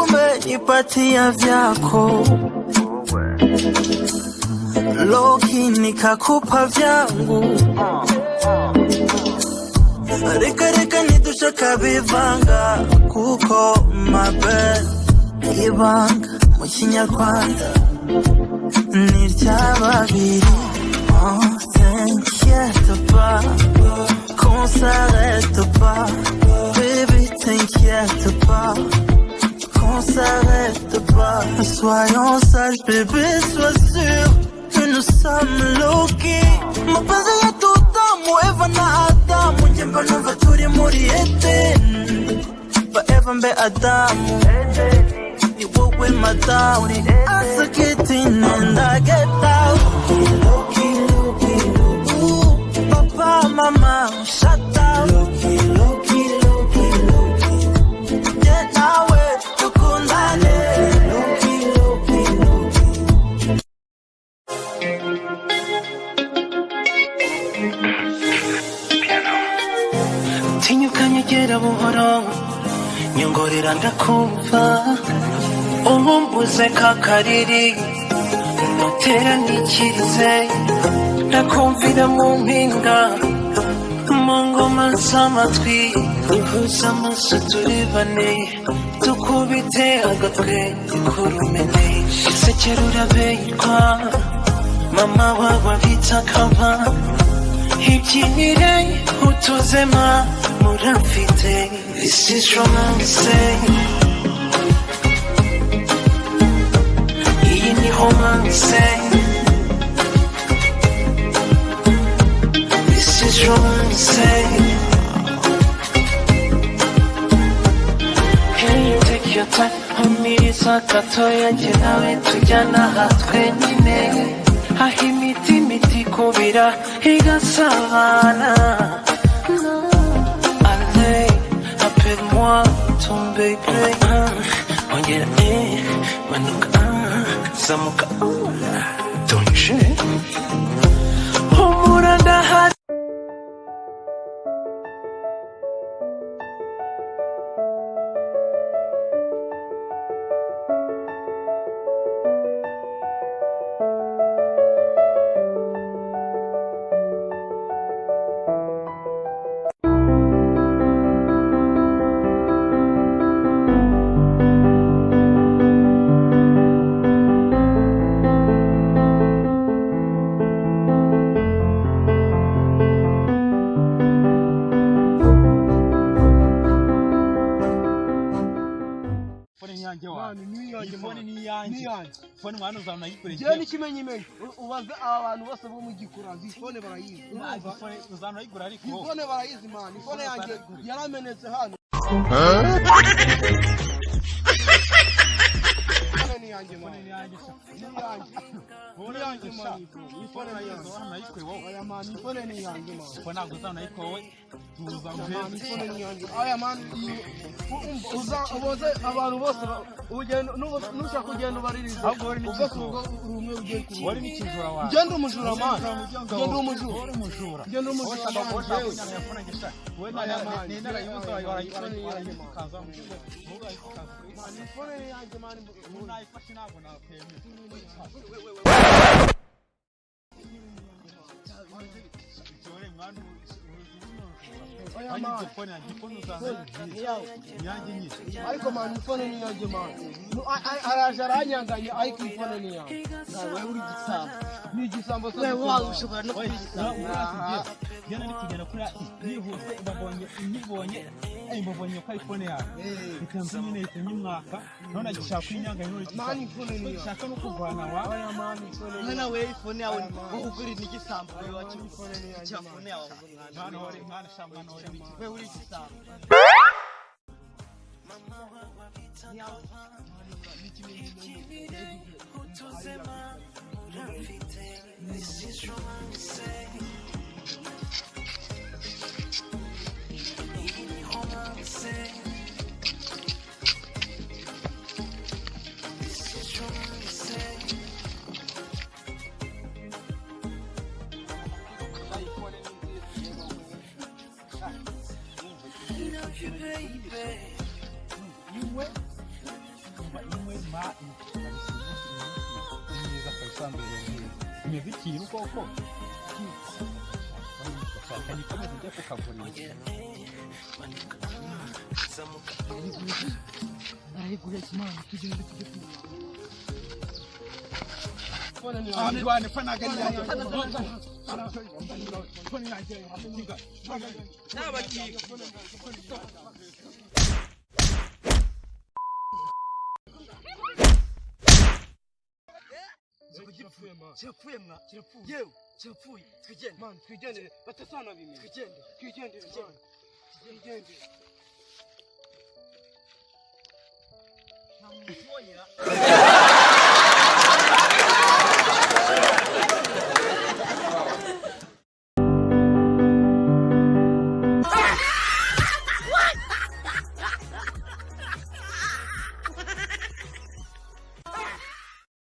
Umenipatia vyako Loki nikakupa vyangu Reka nidushaka bivanga Kuko mabe Ibanga mu kinyarwanda Niryababiri T'inquiète pas Qu'on s'arrête pas Baby t'inquiète pas Qu'on s'arrête pas Soyons sages bébé sois sûr Que nous sommes low-key Mapenzi yetu utamu Eva na Adamu Njemba numva turi muri Eden Forever mbe Adamu Ni wowe madamu Asa get in and I get out Low-key Papa mama shut down Low-key Get nawe tukundane Low-key Tinyuka nyegera buhoro Nyongorera ndakumva Umumbuze kakariri Notera nikirize Ndakumvira mu mpinga Mu ngoma z'amatwi Ihuza amaso turebane Dukubite agatwe kurumene Isekera uraberwa Mama wawe abita kaba Ibyinire utuzema Muramfite This is romance Iyi ni romance This is romance Hey, take your time Umiriza gatoya njye nawe tujyana hatwenyine Aho imiti kubira igasabana Allez, appelle-moi ton bébé Ongera manuka zamuka Donje Umuranda hati Phone mwana uzana yikurije. Je nikimenye ubaze abantu bose bo mu gikurazi phone barayizi. Phone uzana yigura ariko. Phone barayizi man. Phone yanjye yaramenetse hano. Phone ni yanjye man. Phone yanjye man. Phone yazo hano yikwe wowe. Aya man phone ni yanjye man. Phone ntabwo uzana yikwe wowe. Tuzamuje phone ni yanjye. Aya man uboze abantu bose ugenda nushaka kugenda ubaririza ahubwo wari n'ikizura rumwe ugiye ku wari n'ikizura wawe genda umujura man genda umujura wari umujura genda umujura wewe ni nara yuso kaza man phone yanjye man unayifashe ntabwo nakwemera cyore mwana Aya phone uzana yanjye nyine ariko man phone ni yanjye man araje aranyanganya ariko phone ni yanjye nawe uri gisambo ni gisambo so wewe ushobora no kwishyura yana ari kugenda kuri nihuse mbonye ko iPhone yawe itanze nyine itanyi mwaka none agishaka kwinyanga none man phone ni shaka no kuvana wawe ya man phone nana we iPhone yawe ukugura ni gisambo wewe wacu phone ni yanjye phone yawe mwana hore mwana shamwana hore wewe uri gisambo mama wawe bitanga This is romance This is romance iwe ma neza kaisambere yeye imebikira koko kandi komeza ujya kukagurira arayigura imana tugende Bwana fana gani yake Twigendere